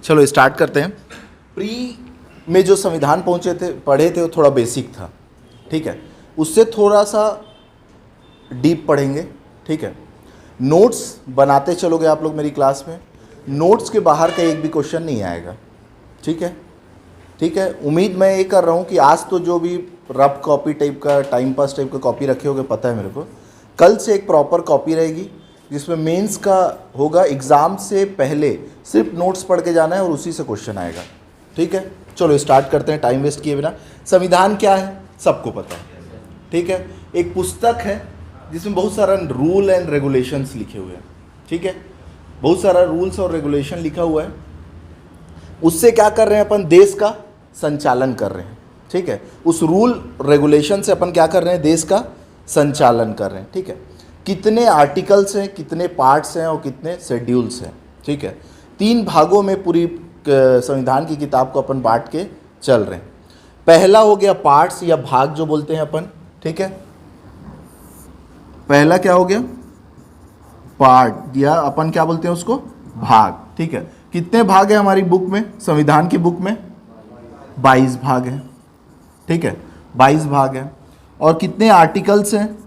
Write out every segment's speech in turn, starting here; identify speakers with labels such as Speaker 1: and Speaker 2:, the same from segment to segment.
Speaker 1: चलो स्टार्ट करते हैं। प्री में जो संविधान पढ़े थे वो थोड़ा बेसिक था, ठीक है। उससे थोड़ा सा डीप पढ़ेंगे, ठीक है। नोट्स बनाते चलोगे आप लोग मेरी क्लास में, नोट्स के बाहर का एक भी क्वेश्चन नहीं आएगा, ठीक है, ठीक है। उम्मीद मैं ये कर रहा हूँ कि आज तो जो भी रफ कॉपी टाइप का, टाइम पास टाइप का कॉपी रखे होगे पता है मेरे को, कल से एक प्रॉपर कॉपी रहेगी जिसमें मेंस का होगा। एग्ज़ाम से पहले सिर्फ नोट्स पढ़ के जाना है और उसी से क्वेश्चन आएगा, ठीक है। चलो स्टार्ट करते हैं टाइम वेस्ट किए बिना। संविधान क्या है सबको पता है, ठीक है। एक पुस्तक है जिसमें बहुत सारा रूल एंड रेगुलेशंस लिखे हुए हैं, ठीक है। बहुत सारा रूल्स और रेगुलेशन लिखा हुआ है। उससे क्या कर रहे हैं अपन, देश का संचालन कर रहे हैं, ठीक है। उस रूल रेगुलेशन से अपन क्या कर रहे हैं, देश का संचालन कर रहे हैं, ठीक है। कितने आर्टिकल्स हैं, कितने पार्ट्स हैं और कितने शेड्यूल्स हैं, ठीक है। 3 भागों में पूरी संविधान की किताब को अपन बांट के चल रहे हैं। पहला हो गया पार्ट्स या भाग जो बोलते हैं अपन, ठीक है। पहला क्या हो गया, पार्ट, या अपन क्या बोलते हैं उसको, भाग, ठीक है। कितने भाग है हमारी बुक में, संविधान की बुक में 22 भाग हैं, ठीक है, 22 भाग हैं। और कितने आर्टिकल्स हैं,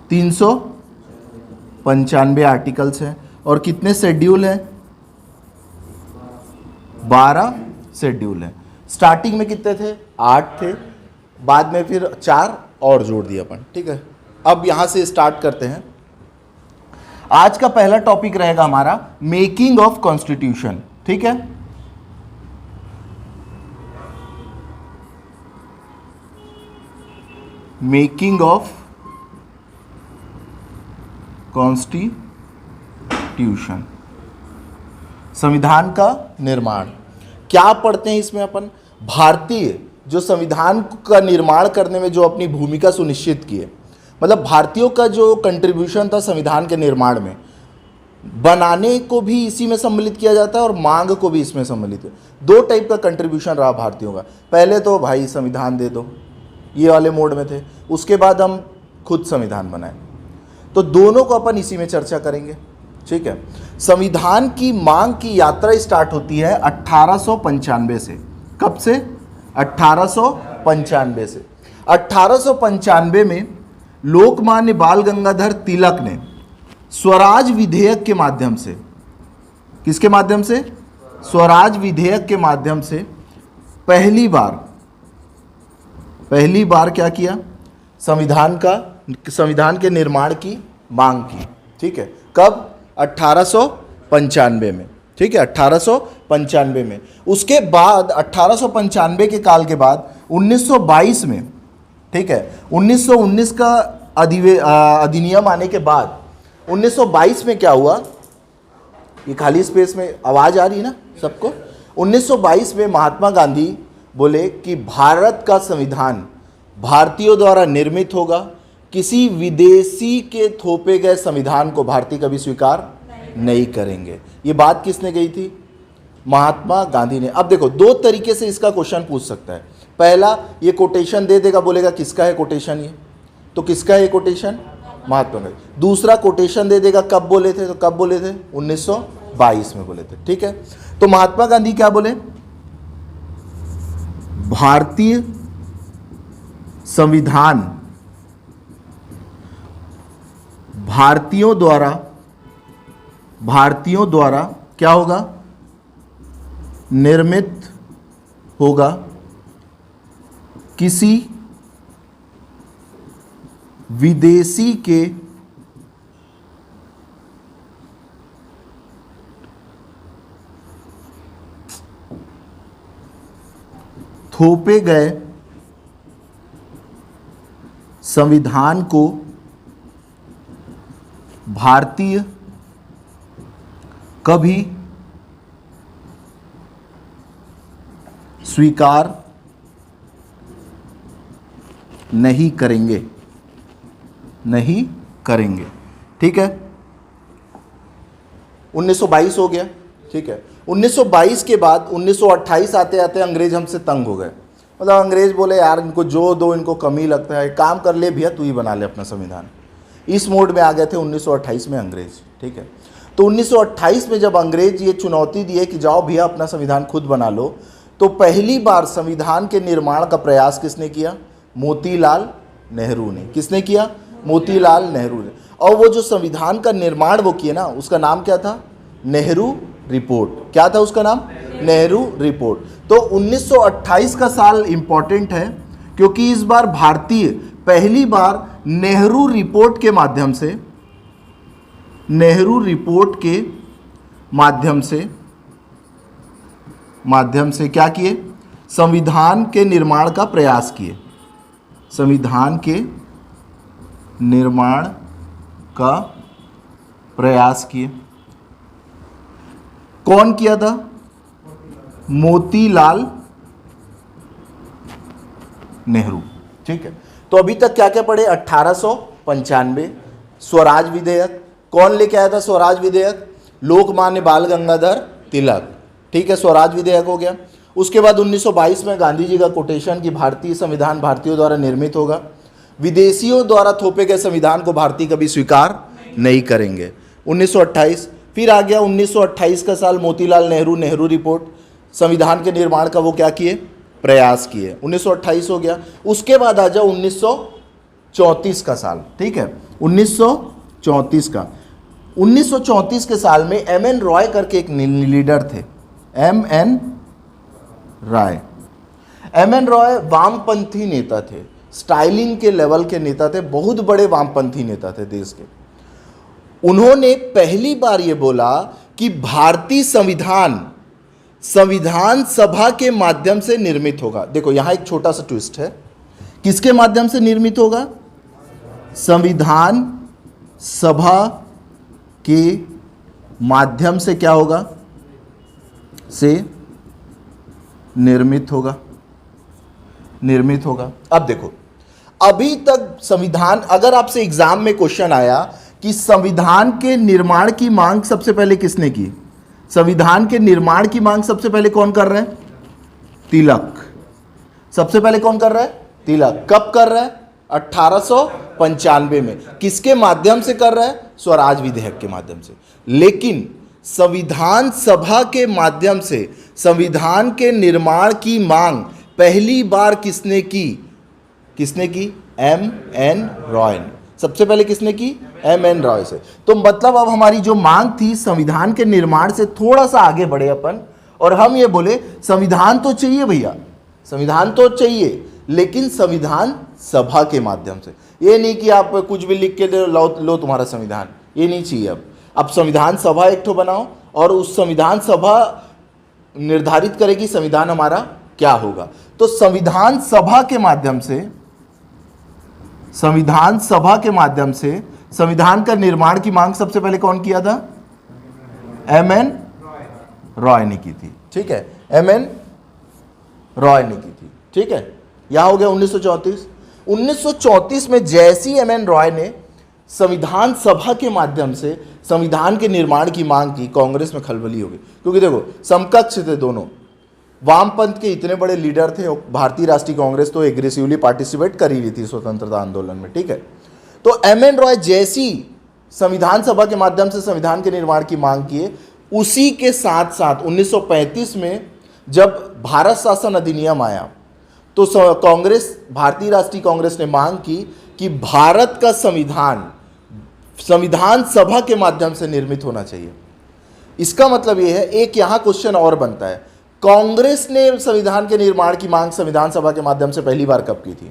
Speaker 1: 395 आर्टिकल्स हैं। और कितने शेड्यूल हैं, 12 शेड्यूल हैं। स्टार्टिंग में कितने थे, 8 थे, बाद में फिर 4 और जोड़ दिया अपन, ठीक है। अब यहां से स्टार्ट करते हैं। आज का पहला टॉपिक रहेगा हमारा मेकिंग ऑफ कॉन्स्टिट्यूशन, ठीक है। मेकिंग ऑफ कॉन्स्टिट्यूशन, संविधान का निर्माण। क्या पढ़ते हैं इसमें अपन, भारतीय जो संविधान का निर्माण करने में जो अपनी भूमिका सुनिश्चित की है, मतलब भारतीयों का जो कंट्रीब्यूशन था संविधान के निर्माण में, बनाने को भी इसी में सम्मिलित किया जाता है और मांग को भी इसमें सम्मिलित है। 2 टाइप का कंट्रीब्यूशन रहा भारतीयों का। पहले तो भाई संविधान दे दो, ये वाले मोड में थे, उसके बाद हम खुद संविधान बनाए। तो दोनों को अपन इसी में चर्चा करेंगे, ठीक है। संविधान की मांग की यात्रा स्टार्ट होती है 1895 से। कब से, 1895 से। 1895 में लोकमान्य बाल गंगाधर तिलक ने स्वराज विधेयक के माध्यम से, किसके माध्यम से, स्वराज विधेयक के माध्यम से पहली बार क्या किया, संविधान के निर्माण की मांग की, ठीक है। कब, 1895 में, ठीक है, 1895 में। उसके बाद 1895 के काल के बाद 1922 में, ठीक है, 1919 का अधिनियम आने के बाद 1922 में क्या हुआ, ये खाली स्पेस में आवाज आ रही है ना सबको। 1922 में महात्मा गांधी बोले कि भारत का संविधान भारतीयों द्वारा निर्मित होगा, किसी विदेशी के थोपे गए संविधान को भारतीय कभी स्वीकार नहीं करेंगे। ये बात किसने कही थी, महात्मा गांधी ने। अब देखो 2 तरीके से इसका क्वेश्चन पूछ सकता है। पहला, ये कोटेशन दे देगा, बोलेगा किसका है कोटेशन, ये तो किसका है ये कोटेशन, महात्मा गांधी। दूसरा कोटेशन दे देगा, कब बोले थे, तो कब बोले थे, 1922 में बोले थे, ठीक है। तो महात्मा गांधी क्या बोले, भारतीय संविधान भारतीयों द्वारा क्या होगा, निर्मित होगा, किसी विदेशी के थोपे गए संविधान को भारतीय कभी स्वीकार नहीं करेंगे, ठीक है। 1922 हो गया, ठीक है। 1922 के बाद 1928 आते आते अंग्रेज हमसे तंग हो गए। मतलब अंग्रेज बोले यार इनको जो दो इनको कमी लगता है, काम कर ले भैया, तू ही बना ले अपना संविधान। इस मोड में आ गए थे 1928 में अंग्रेज, ठीक है। तो 1928 में जब अंग्रेज ये चुनौती दिए कि जाओ भैया अपना संविधान खुद बना लो, तो पहली बार संविधान के निर्माण का प्रयास किसने किया? मोतीलाल नेहरू ने। किसने किया? मोतीलाल नेहरू ने। और वो जो संविधान का निर्माण वो किए ना, उसका नाम क्या था? नेहरू रिपोर्ट। क्या था उसका नाम? नेहरू रिपोर्ट। तो 1928 का साल इंपॉर्टेंट है क्योंकि इस बार भारतीय पहली बार नेहरू रिपोर्ट के माध्यम से, नेहरू रिपोर्ट के माध्यम से क्या किए? संविधान के निर्माण का प्रयास किए। संविधान के निर्माण का प्रयास किए। कौन किया था? मोतीलाल नेहरू। ठीक है, तो अभी तक क्या क्या पढ़े? 1895 स्वराज विधेयक। कौन लेके आया था स्वराज विधेयक? लोकमान्य बाल गंगाधर तिलक। ठीक है, स्वराज विधेयक हो गया। उसके बाद 1922 में गांधी जी का कोटेशन कि भारतीय संविधान भारतीयों द्वारा निर्मित होगा, विदेशियों द्वारा थोपे गए संविधान को भारतीय कभी स्वीकार नहीं करेंगे। 1928 फिर आ गया 1928 का साल, मोतीलाल नेहरू, नेहरू रिपोर्ट, संविधान के निर्माण का वो क्या किए? प्रयास किए। 1928 हो गया। उसके बाद आ जाओ 1934 का साल। ठीक है, 1934 का। 1934 के साल में M.N. रॉय करके एक लीडर थे। M.N. रॉय। M.N. रॉय वामपंथी नेता थे, स्टाइलिंग के लेवल के नेता थे, बहुत बड़े वामपंथी नेता थे देश के। उन्होंने पहली बार ये बोला कि भारतीय संविधान सभा के माध्यम से निर्मित होगा। देखो यहां एक छोटा सा ट्विस्ट है, किसके माध्यम से निर्मित होगा? संविधान सभा के माध्यम से क्या होगा? से निर्मित होगा। अब देखो, अभी तक संविधान, अगर आपसे एग्जाम में क्वेश्चन आया कि संविधान के निर्माण की मांग सबसे पहले किसने की? संविधान के निर्माण की मांग सबसे पहले कौन कर रहा है? तिलक। सबसे पहले कौन कर रहा है? तिलक। कब कर रहा है? 1895 में। किसके माध्यम से कर रहा है? स्वराज विधेयक के माध्यम से। लेकिन संविधान सभा के माध्यम से संविधान के निर्माण की मांग पहली बार किसने की? किसने की? M.N. रॉय ने। सबसे पहले किसने की? M.N. रॉय से। तो मतलब अब हमारी जो मांग थी संविधान के निर्माण से थोड़ा सा आगे बढ़े अपन, और हम ये बोले संविधान तो चाहिए भैया, संविधान तो चाहिए, लेकिन संविधान सभा के माध्यम से। ये नहीं कि आप कुछ भी लिख के दे लो तुम्हारा संविधान, ये नहीं चाहिए। अब संविधान सभा एक ठो बनाओ और उस संविधान सभा निर्धारित करेगी संविधान हमारा क्या होगा। तो संविधान सभा के माध्यम से संविधान का निर्माण की मांग सबसे पहले कौन किया था? M.N. रॉय ने की थी। ठीक है, M.N. रॉय ने की थी। ठीक है, यह हो गया 1934। 1934 में जैसी M.N. रॉय ने संविधान सभा के माध्यम से संविधान के निर्माण की मांग की, कांग्रेस में खलबली हो गई। क्योंकि देखो समकक्ष थे दोनों, वामपंथ के इतने बड़े लीडर थे, भारतीय राष्ट्रीय कांग्रेस तो एग्रेसिवली पार्टिसिपेट कर ही रही थी स्वतंत्रता आंदोलन में। ठीक है, तो M.N. रॉय जैसी संविधान सभा के माध्यम से संविधान के निर्माण की मांग किए, उसी के साथ साथ 1935 में जब भारत शासन अधिनियम आया तो कांग्रेस, भारतीय राष्ट्रीय कांग्रेस ने मांग की कि भारत का संविधान सभा के माध्यम से निर्मित होना चाहिए। इसका मतलब यह है, एक यहां क्वेश्चन और बनता है, कांग्रेस ने संविधान के निर्माण की मांग संविधान सभा के माध्यम से पहली बार कब की थी?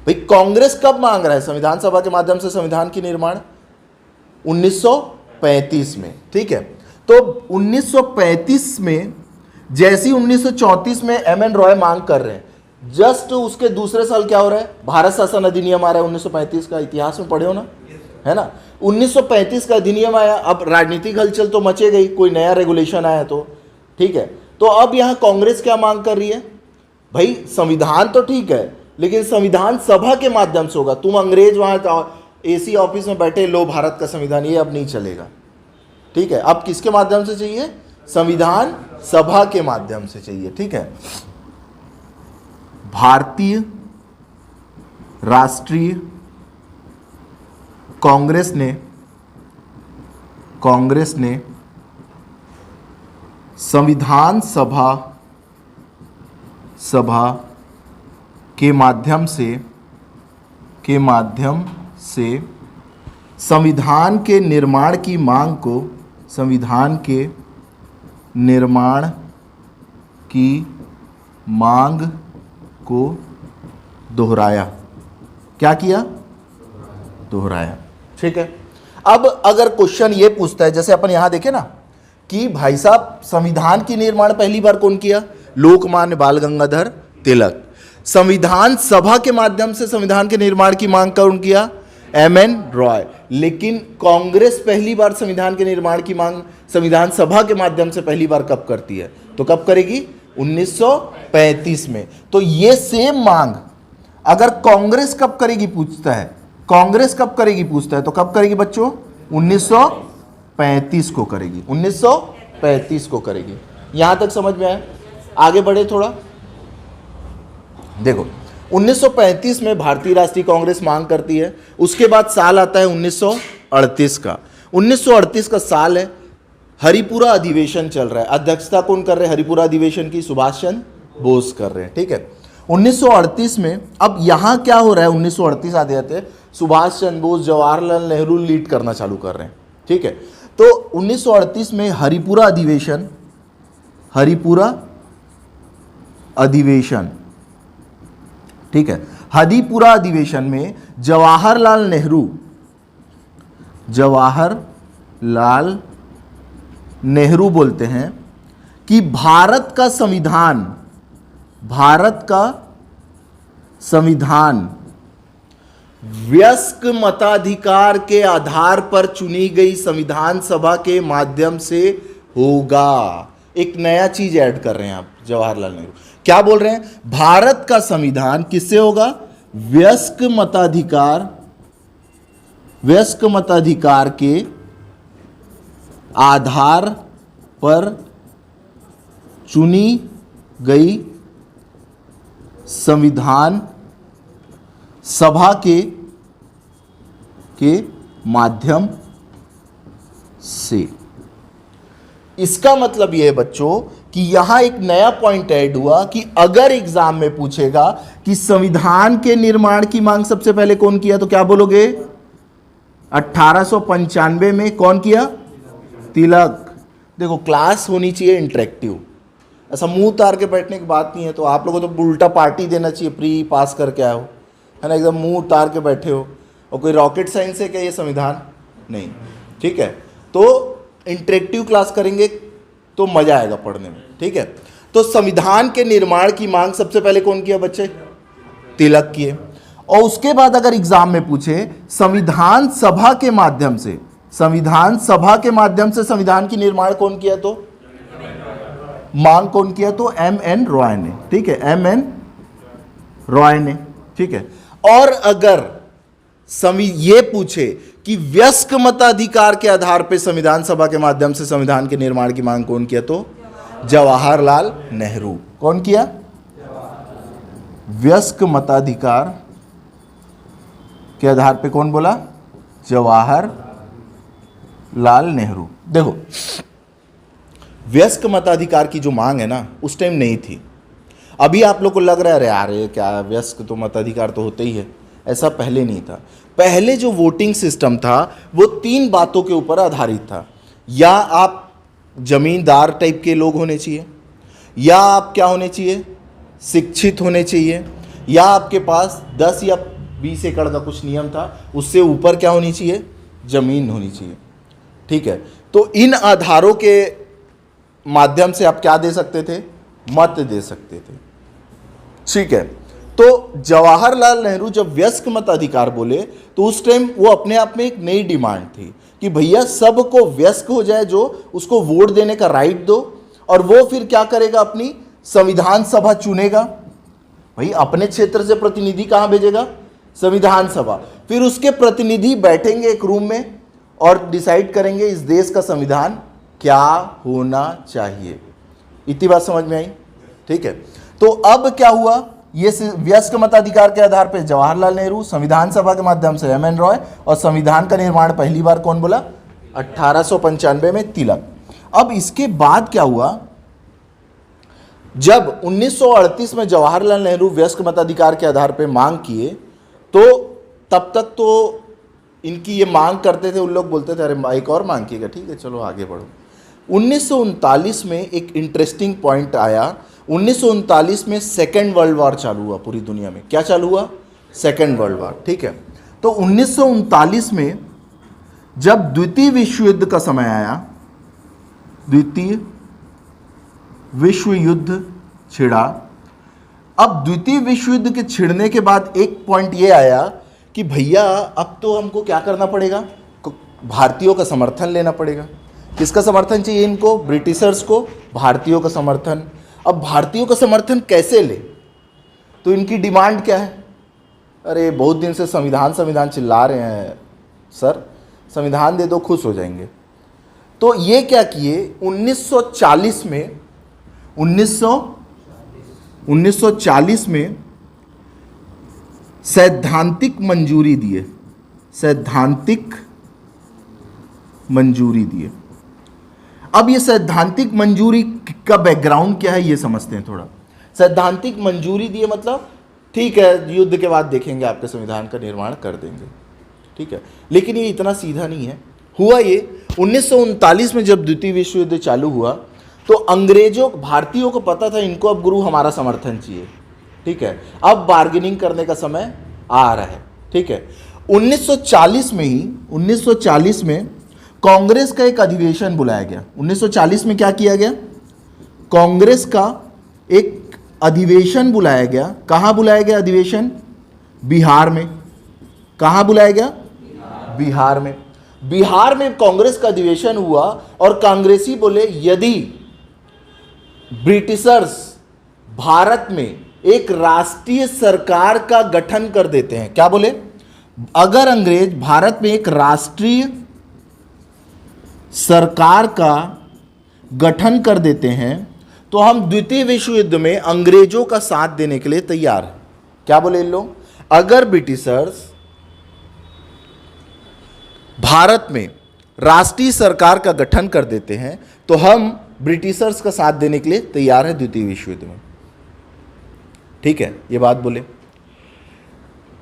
Speaker 1: भाई कांग्रेस कब मांग रहा है संविधान सभा के माध्यम से संविधान की निर्माण? 1935 में। ठीक है, तो 1935 में जैसी 1934 में M.N. रॉय मांग कर रहे हैं, जस्ट उसके दूसरे साल क्या हो रहा है? भारत शासन अधिनियम आ रहा है 1935 का। इतिहास में पढ़े हो ना, है ना? 1935 का अधिनियम आया। अब राजनीतिक हलचल तो मचे गई, कोई नया रेगुलेशन आया तो। ठीक है, तो अब यहां कांग्रेस क्या मांग कर रही है? भाई संविधान तो ठीक है, लेकिन संविधान सभा के माध्यम से होगा। तुम अंग्रेज वहां AC ऑफिस में बैठे लो भारत का संविधान, ये अब नहीं चलेगा। ठीक है, अब किसके माध्यम से चाहिए? संविधान सभा के माध्यम से चाहिए। ठीक है, भारतीय राष्ट्रीय कांग्रेस ने कांग्रेस ने संविधान सभा के माध्यम से संविधान के निर्माण की मांग को दोहराया। क्या किया? दोहराया। ठीक है। अब अगर क्वेश्चन ये पूछता है, जैसे अपन यहां देखें ना कि भाई साहब संविधान की निर्माण पहली बार कौन किया? लोकमान्य बाल गंगाधर तिलक। संविधान सभा के माध्यम से संविधान के निर्माण की मांग कौन किया? एम.एन. रॉय। लेकिन कांग्रेस पहली बार संविधान के निर्माण की मांग संविधान सभा के माध्यम से पहली बार कब करती है? तो कब करेगी? 1935 में। तो ये सेम मांग अगर कांग्रेस कब करेगी पूछता है, कांग्रेस कब करेगी पूछता है, तो कब करेगी बच्चों? 1935 को करेगी। 1935 को करेगी। यहां तक समझ में आया? आगे बढ़े थोड़ा। देखो 1935 में भारतीय राष्ट्रीय कांग्रेस मांग करती है। उसके बाद साल आता है 1938 का। 1938 का साल है, हरिपुरा अधिवेशन चल रहा है। अध्यक्षता कौन कर रहे हैं हरिपुरा अधिवेशन की? सुभाष चंद्र बोस कर रहे हैं। ठीक है। 1938 में अब यहां क्या हो रहा है? 1938 आते आते सुभाष चंद्र बोस, जवाहरलाल नेहरू लीड करना चालू कर रहे हैं। ठीक है। तो 1938 में हरिपुरा अधिवेशन, ठीक है, हरिपुरा अधिवेशन में जवाहरलाल नेहरू बोलते हैं कि भारत का संविधान वयस्क मताधिकार के आधार पर चुनी गई संविधान सभा के माध्यम से होगा। एक नया चीज ऐड कर रहे हैं आप जवाहरलाल नेहरू। क्या बोल रहे हैं? भारत का संविधान किससे होगा? वयस्क मताधिकार के आधार पर चुनी गई संविधान सभा के माध्यम से। इसका मतलब यह है बच्चों कि यहां एक नया पॉइंट ऐड हुआ कि अगर एग्जाम में पूछेगा कि संविधान के निर्माण की मांग सबसे पहले कौन किया, तो क्या बोलोगे? 1895 में कौन किया? तिलक। देखो क्लास होनी चाहिए इंटरेक्टिव, ऐसा मुंह तार के बैठने की बात नहीं है। तो आप लोगों को तो उल्टा पार्टी देना चाहिए, प्री पास करके आए हो, है ना, एकदम मुंह तार के बैठे हो। और कोई रॉकेट साइंस है क्या ये संविधान? नहीं। ठीक है। तो इंटरेक्टिव क्लास करेंगे तो मजा आएगा पढ़ने में। ठीक है। तो संविधान के निर्माण की मांग सबसे पहले कौन किया बच्चे? तिलक किए। और उसके बाद अगर एग्जाम में पूछे संविधान सभा के माध्यम से संविधान की निर्माण कौन किया, तो मांग कौन किया? तो एम.एन. रॉय ने। ठीक है, एम.एन. रॉय ने। ठीक है। और अगर ये पूछे कि वयस्क मताधिकार के आधार पर संविधान सभा के माध्यम से संविधान के निर्माण की मांग कौन किया, तो जवाहरलाल नेहरू। कौन किया? वयस्क मताधिकार के आधार पे कौन बोला? जवाहरलाल नेहरू। देखो वयस्क मताधिकार की जो मांग है ना, उस टाइम नहीं थी। अभी आप लोग को लग रहा है अरे यार ये क्या, वयस्क तो मताधिकार तो होते ही है। ऐसा पहले नहीं था। पहले जो वोटिंग सिस्टम था वो 3 बातों के ऊपर आधारित था। या आप जमींदार टाइप के लोग होने चाहिए, या आप क्या होने चाहिए? शिक्षित होने चाहिए, या आपके पास 10 या 20 एकड़ का कुछ नियम था, उससे ऊपर क्या होनी चाहिए? जमीन होनी चाहिए। ठीक है। तो इन आधारों के माध्यम से आप क्या दे सकते थे? मत दे सकते थे। ठीक है। तो जवाहरलाल नेहरू जब वयस्क मताधिकार बोले तो उस टाइम वो अपने आप में एक नई डिमांड थी कि भैया सबको वयस्क हो जाए, जो उसको वोट देने का राइट दो, और वो फिर क्या करेगा? अपनी संविधान सभा चुनेगा। भाई अपने क्षेत्र से प्रतिनिधि कहां भेजेगा? संविधान सभा। फिर उसके प्रतिनिधि बैठेंगे एक रूम में और डिसाइड करेंगे इस देश का संविधान क्या होना चाहिए। इतनी बात समझ में आई? ठीक है। तो अब क्या हुआ? ये वयस्क मताधिकार के आधार पर जवाहरलाल नेहरू, संविधान सभा के माध्यम से एम.एन. रॉय, और संविधान का निर्माण पहली बार कौन बोला? 1895 में तिलक। अब इसके बाद क्या हुआ, जब 1938 में जवाहरलाल नेहरू वयस्क मताधिकार के आधार पर मांग किए, तो तब तक तो इनकी ये मांग करते थे, उन लोग बोलते थे अरे एक और मांग कीजिएगा, ठीक है चलो आगे बढ़ो। 1939 में एक इंटरेस्टिंग पॉइंट आया। 1939 में सेकेंड वर्ल्ड वॉर चालू हुआ पूरी दुनिया में। क्या चालू हुआ? सेकेंड वर्ल्ड वॉर, ठीक है। तो 1939 में जब द्वितीय विश्व युद्ध का समय आया, द्वितीय विश्व युद्ध छिड़ा। अब द्वितीय विश्व युद्ध के छिड़ने के बाद एक पॉइंट ये आया कि भैया अब तो हमको क्या करना पड़ेगा, भारतीयों का समर्थन लेना पड़ेगा। किसका समर्थन चाहिए इनको? ब्रिटिशर्स को भारतीयों का समर्थन। अब भारतीयों का समर्थन कैसे ले? तो इनकी डिमांड क्या है? अरे बहुत दिन से संविधान संविधान चिल्ला रहे हैं सर, संविधान दे दो खुश हो जाएंगे। तो ये क्या किए, 1940 में 1940 में सैद्धांतिक मंजूरी दिए, सैद्धांतिक मंजूरी दिए। अब ये सैद्धांतिक मंजूरी का बैकग्राउंड क्या है ये समझते हैं थोड़ा। सैद्धांतिक मंजूरी दिए मतलब ठीक है युद्ध के बाद देखेंगे आपके संविधान का निर्माण कर देंगे, ठीक है। लेकिन ये इतना सीधा नहीं है। हुआ ये 1939 में जब द्वितीय विश्व युद्ध चालू हुआ तो अंग्रेजों भारतीयों को पता था इनको अब गुरु हमारा समर्थन चाहिए, ठीक है। अब बार्गेनिंग करने का समय आ रहा है, ठीक है। 1940 में ही 1940 में कांग्रेस का एक अधिवेशन बुलाया गया। 1940 में क्या किया गया? कांग्रेस का एक अधिवेशन बुलाया गया। कहाँ बुलाया गया अधिवेशन? बिहार में। कहाँ बुलाया गया? बिहार में। बिहार में कांग्रेस का अधिवेशन हुआ और कांग्रेसी बोले यदि ब्रिटिशर्स भारत में एक राष्ट्रीय सरकार का गठन कर देते हैं, क्या बोले? अगर अंग्रेज भारत में एक राष्ट्रीय सरकार का गठन कर देते हैं तो हम द्वितीय विश्व युद्ध में अंग्रेजों का साथ देने के लिए तैयार हैं। क्या बोले इन लोग? अगर ब्रिटिशर्स भारत में राष्ट्रीय सरकार का गठन कर देते हैं तो हम ब्रिटिशर्स का साथ देने के लिए तैयार हैं द्वितीय विश्व युद्ध में, ठीक है। ये बात बोले।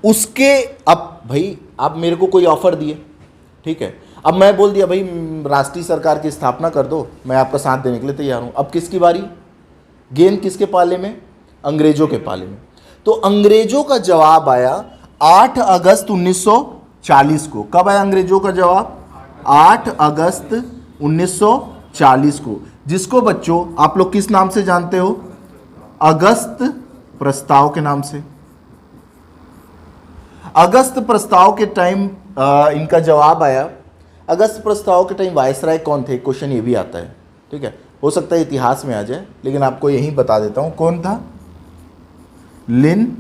Speaker 1: उसके अब भाई आप मेरे को कोई ऑफर दिए, ठीक है। अब मैं बोल दिया भाई राष्ट्रीय सरकार की स्थापना कर दो, मैं आपका साथ देने के लिए तैयार हूं। अब किसकी बारी? गेंद किसके पाले में? अंग्रेजों के पाले में। तो अंग्रेजों का जवाब आया 8 अगस्त 1940 को। कब आया अंग्रेजों का जवाब? 8 अगस्त 1940 को, जिसको बच्चों आप लोग किस नाम से जानते हो? अगस्त प्रस्ताव के नाम से। अगस्त प्रस्ताव के टाइम इनका जवाब आया। अगस्त प्रस्ताव के टाइम वायसराय कौन थे? क्वेश्चन ये भी आता है, ठीक है। हो सकता है इतिहास में आ जाए लेकिन आपको यही बता देता हूं कौन था। लिन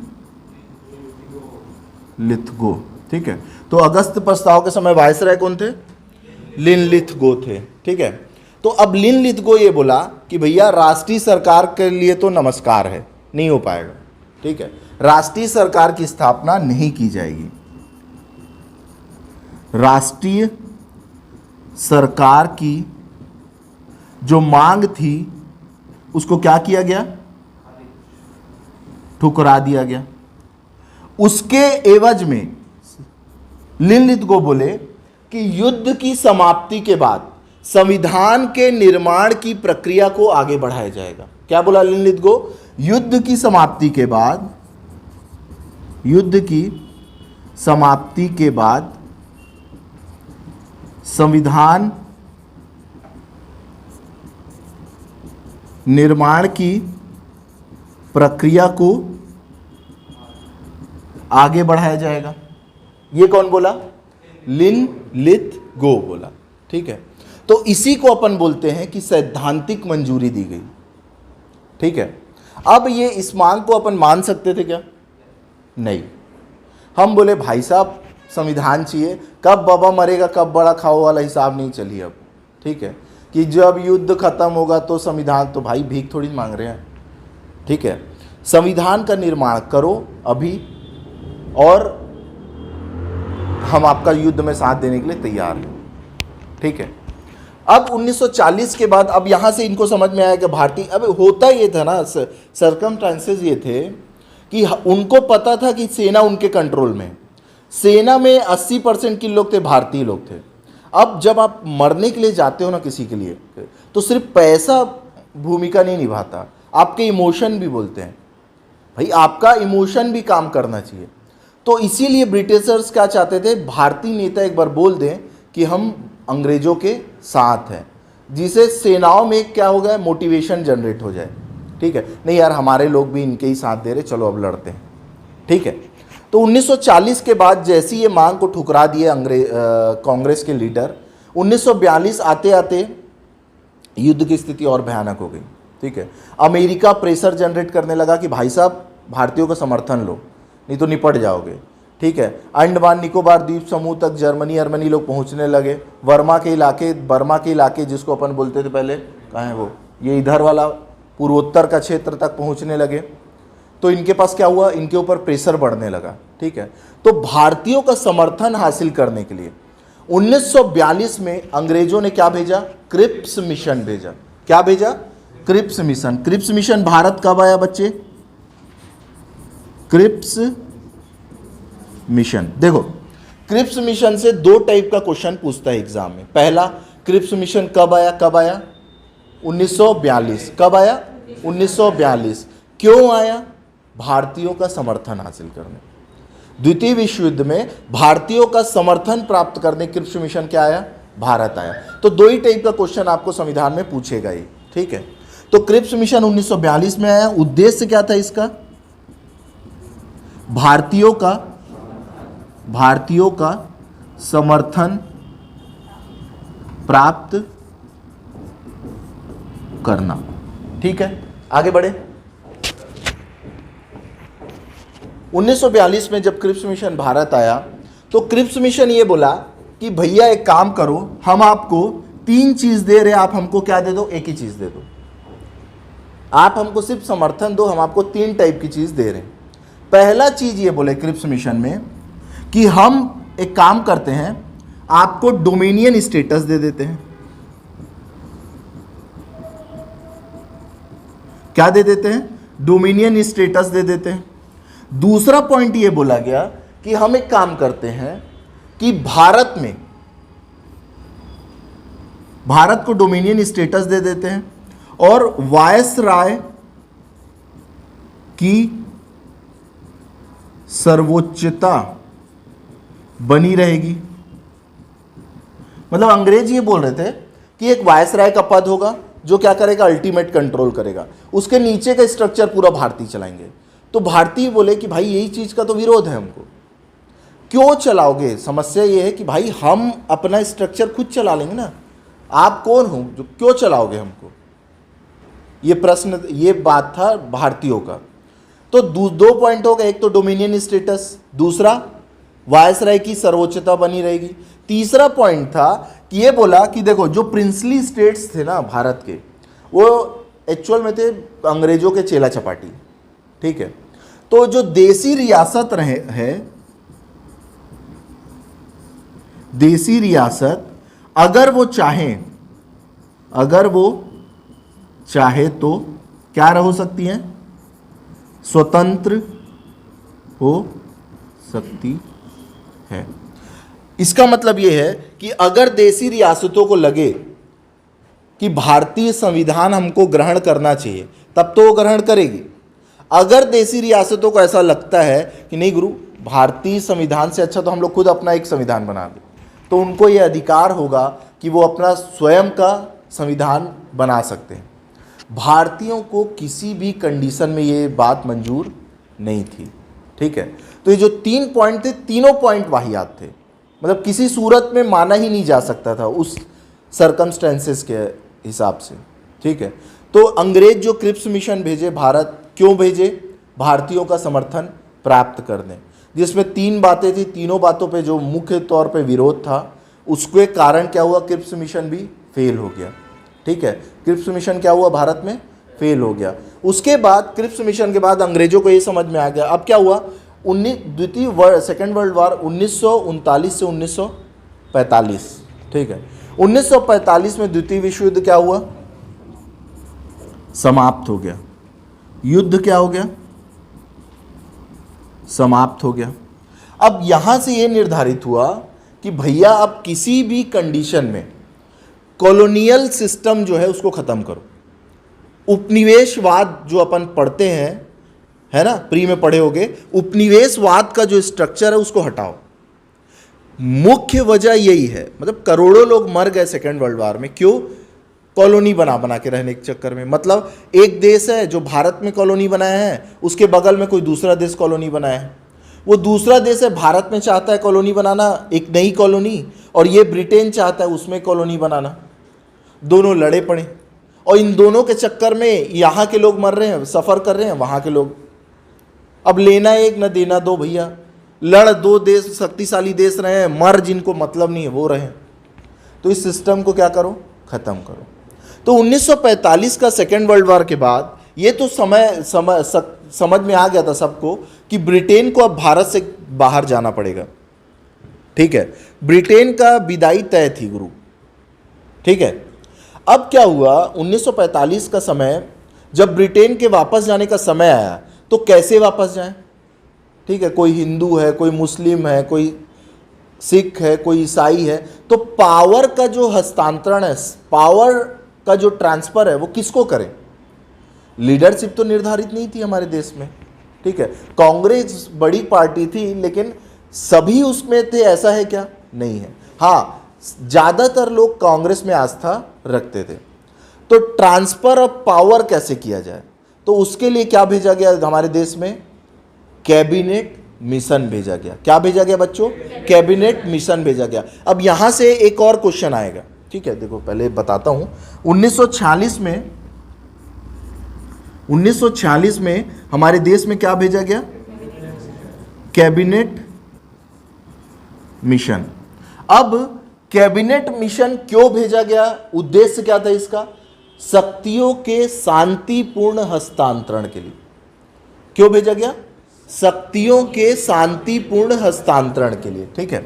Speaker 1: लिथगो, ठीक है। तो अगस्त प्रस्ताव के समय वायसराय कौन थे? लिन लिथगो थे, ठीक है। तो अब लिन लिथगो ये बोला कि भैया राष्ट्रीय सरकार के लिए तो नमस्कार है, नहीं हो पाएगा, ठीक है। राष्ट्रीय सरकार की स्थापना नहीं की जाएगी। राष्ट्रीय सरकार की जो मांग थी उसको क्या किया गया? ठुकरा दिया गया। उसके एवज में लिन लिथगो बोले कि युद्ध की समाप्ति के बाद संविधान के निर्माण की प्रक्रिया को आगे बढ़ाया जाएगा। क्या बोला लिन लिथगो? युद्ध की समाप्ति के बाद, युद्ध की समाप्ति के बाद संविधान निर्माण की प्रक्रिया को आगे बढ़ाया जाएगा। ये कौन बोला? लिन लिथगो बोला, ठीक है। तो इसी को अपन बोलते हैं कि सैद्धांतिक मंजूरी दी गई, ठीक है। अब ये इस मांग को अपन मान सकते थे क्या? नहीं। हम बोले भाई साहब संविधान चाहिए, कब बाबा मरेगा कब बड़ा खाओ वाला हिसाब नहीं चलिए अब, ठीक है। कि जब युद्ध खत्म होगा तो संविधान, तो भाई भीख थोड़ी मांग रहे हैं, ठीक है। संविधान का निर्माण करो अभी और हम आपका युद्ध में साथ देने के लिए तैयार हैं। ठीक है। अब 1940 के बाद अब यहाँ से इनको समझ में आया कि भारतीय, अब होता ये था ना, सर्कमस्टांसेस ये थे कि उनको पता था कि सेना उनके कंट्रोल में, सेना में 80% के लोग थे भारतीय लोग थे। अब जब आप मरने के लिए जाते हो ना किसी के लिए, तो सिर्फ पैसा भूमिका नहीं निभाता, आपके इमोशन भी बोलते हैं भाई, आपका इमोशन भी काम करना चाहिए। तो इसीलिए ब्रिटिशर्स क्या चाहते थे, भारतीय नेता एक बार बोल दें कि हम अंग्रेजों के साथ हैं, जिसे सेनाओं में क्या हो गया, मोटिवेशन जनरेट हो जाए। ठीक है, नहीं यार हमारे लोग भी इनके ही साथ दे रहे, चलो अब लड़ते हैं। ठीक है, तो 1940 के बाद जैसी ये मांग को ठुकरा दिए कांग्रेस के लीडर, 1942 आते आते युद्ध की स्थिति और भयानक हो गई। ठीक है, अमेरिका प्रेशर जनरेट करने लगा कि भाई साहब भारतीयों का समर्थन लो, नहीं तो निपट जाओगे। ठीक है, अंडमान निकोबार द्वीप समूह तक जर्मनी लोग पहुंचने लगे। बर्मा के इलाके जिसको अपन बोलते थे पहले, कहाँ है वो, ये इधर वाला पूर्वोत्तर का क्षेत्र तक पहुंचने लगे। तो इनके पास क्या हुआ, इनके ऊपर प्रेशर बढ़ने लगा। ठीक है, तो भारतीयों का समर्थन हासिल करने के लिए 1942 में अंग्रेजों ने क्या भेजा, क्रिप्स मिशन भेजा। क्या भेजा, Cripps mission. Cripps mission Bharat कब आया बच्चे, क्रिप्स मिशन। देखो क्रिप्स मिशन से दो टाइप का क्वेश्चन पूछता है एग्जाम में। पहला, क्रिप्स मिशन कब आया, 1942। कब आया, 1942। क्यों आया, भारतीयों का समर्थन हासिल करने। द्वितीय विश्व युद्ध में भारतीयों का समर्थन प्राप्त करने क्रिप्स मिशन क्या आया, भारत आया। तो दो ही टाइप का क्वेश्चन आपको संविधान में पूछेगा ही। ठीक है, तो क्रिप्स मिशन 1942 में आया। उद्देश्य क्या था इसका, भारतीयों का समर्थन प्राप्त करना। ठीक है, आगे बढ़े। 1942 में जब क्रिप्स मिशन भारत आया, तो क्रिप्स मिशन ये बोला कि भैया एक काम करो, हम आपको 3 चीज दे रहे, आप हमको क्या दे दो, एक ही चीज दे दो। आप हमको सिर्फ समर्थन दो, हम आपको 3 टाइप की चीज दे रहे हैं। पहला चीज ये बोले क्रिप्स मिशन में कि हम एक काम करते हैं, आपको डोमिनियन स्टेटस दे देते हैं। क्या दे देते हैं, डोमिनियन स्टेटस दे देते हैं। दूसरा पॉइंट ये बोला गया कि हम एक काम करते हैं कि भारत को डोमिनियन स्टेटस दे देते हैं और वायसराय की सर्वोच्चता बनी रहेगी। मतलब अंग्रेज ये बोल रहे थे कि एक वायसराय का पद होगा जो क्या करेगा, अल्टीमेट कंट्रोल करेगा, उसके नीचे का स्ट्रक्चर पूरा भारतीय चलाएंगे। तो भारतीय बोले कि भाई यही चीज का तो विरोध है हमको, क्यों चलाओगे। समस्या ये है कि भाई हम अपना स्ट्रक्चर खुद चला लेंगे ना, आप कौन हो जो क्यों चलाओगे हमको। ये प्रश्न, ये बात था भारतीयों का। तो दो पॉइंट हो गए, एक तो डोमिनियन स्टेटस, दूसरा वायसराय की सर्वोच्चता बनी रहेगी। तीसरा पॉइंट था कि ये बोला कि देखो जो प्रिंसली स्टेट्स थे ना भारत के, वो एक्चुअल में थे अंग्रेजों के चेला चपाटी। ठीक है, तो जो देसी रियासत देसी रियासत अगर वो चाहे तो क्या हो सकती है, स्वतंत्र हो सकती है। इसका मतलब यह है कि अगर देसी रियासतों को लगे कि भारतीय संविधान हमको ग्रहण करना चाहिए, तब तो वो ग्रहण करेगी। अगर देसी रियासतों को ऐसा लगता है कि नहीं गुरु, भारतीय संविधान से अच्छा तो हम लोग खुद अपना एक संविधान बना दें, तो उनको ये अधिकार होगा कि वो अपना स्वयं का संविधान बना सकते हैं। भारतीयों को किसी भी कंडीशन में ये बात मंजूर नहीं थी। ठीक है, तो ये जो 3 पॉइंट थे, तीनों पॉइंट वाहियात थे। मतलब किसी सूरत में माना ही नहीं जा सकता था उस सर्कमस्टेंसेस के हिसाब से। ठीक है, तो अंग्रेज जो क्रिप्स मिशन भेजे भारत, क्यों भेजे, भारतीयों का समर्थन प्राप्त करने, जिसमें 3 बातें थी। तीनों बातों पे जो मुख्य तौर पे विरोध था, उसके कारण क्या हुआ, क्रिप्स मिशन भी फेल हो गया। ठीक है, क्रिप्स मिशन क्या हुआ, भारत में फेल हो गया। उसके बाद क्रिप्स मिशन के बाद अंग्रेजों को ये समझ में आ गया। अब क्या हुआ, सेकेंड वर्ल्ड वार 1939 से 1945। ठीक है, 1945 में द्वितीय विश्व युद्ध क्या हुआ? समाप्त हो गया। युद्ध क्या हो गया? समाप्त हो गया। अब यहां से यह निर्धारित हुआ कि भैया अब किसी भी कंडीशन में कॉलोनियल सिस्टम जो है उसको खत्म करो। उपनिवेशवाद जो अपन पढ़ते हैं, है ना, प्री में पढ़े होगे, उपनिवेशवाद का जो स्ट्रक्चर है उसको हटाओ। मुख्य वजह यही है, मतलब करोड़ों लोग मर गए सेकेंड वर्ल्ड वॉर में, क्यों? कॉलोनी बना बना के रहने के चक्कर में। मतलब एक देश है जो भारत में कॉलोनी बनाया है, उसके बगल में कोई दूसरा देश कॉलोनी बनाया है, वो दूसरा देश है भारत में चाहता है कॉलोनी बनाना, एक नई कॉलोनी, और ये ब्रिटेन चाहता है उसमें कॉलोनी बनाना। दोनों लड़े पड़े और इन दोनों के चक्कर में यहाँ के लोग मर रहे हैं, सफ़र कर रहे हैं, वहाँ के लोग। अब लेना एक न देना दो भैया, लड़ दो देश, शक्तिशाली देश रहे हैं, मर जिनको मतलब नहीं है वो रहे। तो इस सिस्टम को क्या करो? ख़त्म करो। तो 1945 का सेकेंड वर्ल्ड वॉर के बाद ये तो समझ में आ गया था सबको कि ब्रिटेन को अब भारत से बाहर जाना पड़ेगा। ठीक है, ब्रिटेन का विदाई तय थी गुरु। ठीक है, अब क्या हुआ? 1945 का समय, जब ब्रिटेन के वापस जाने का समय आया तो कैसे वापस जाएं? ठीक है, कोई हिंदू है, कोई मुस्लिम है, कोई सिख है, कोई ईसाई है, तो पावर का जो हस्तांतरण है, पावर का जो ट्रांसफर है, वो किसको करें? लीडरशिप तो निर्धारित नहीं थी हमारे देश में। ठीक है, कांग्रेस बड़ी पार्टी थी लेकिन सभी उसमें थे ऐसा है क्या? नहीं है। हाँ, ज़्यादातर लोग कांग्रेस में आस्था रखते थे। तो ट्रांसफर ऑफ पावर कैसे किया जाए? तो उसके लिए क्या भेजा गया हमारे देश में? कैबिनेट मिशन भेजा गया। क्या भेजा गया बच्चों? कैबिनेट मिशन भेजा गया। अब यहां से एक और क्वेश्चन आएगा। ठीक है, देखो पहले बताता हूं। 1946 में हमारे देश में क्या भेजा गया? Cabinet mission. अब कैबिनेट मिशन क्यों भेजा गया? उद्देश्य क्या था इसका? शक्तियों के शांतिपूर्ण हस्तांतरण के लिए। क्यों भेजा गया? शक्तियों के शांतिपूर्ण हस्तांतरण के लिए। ठीक है,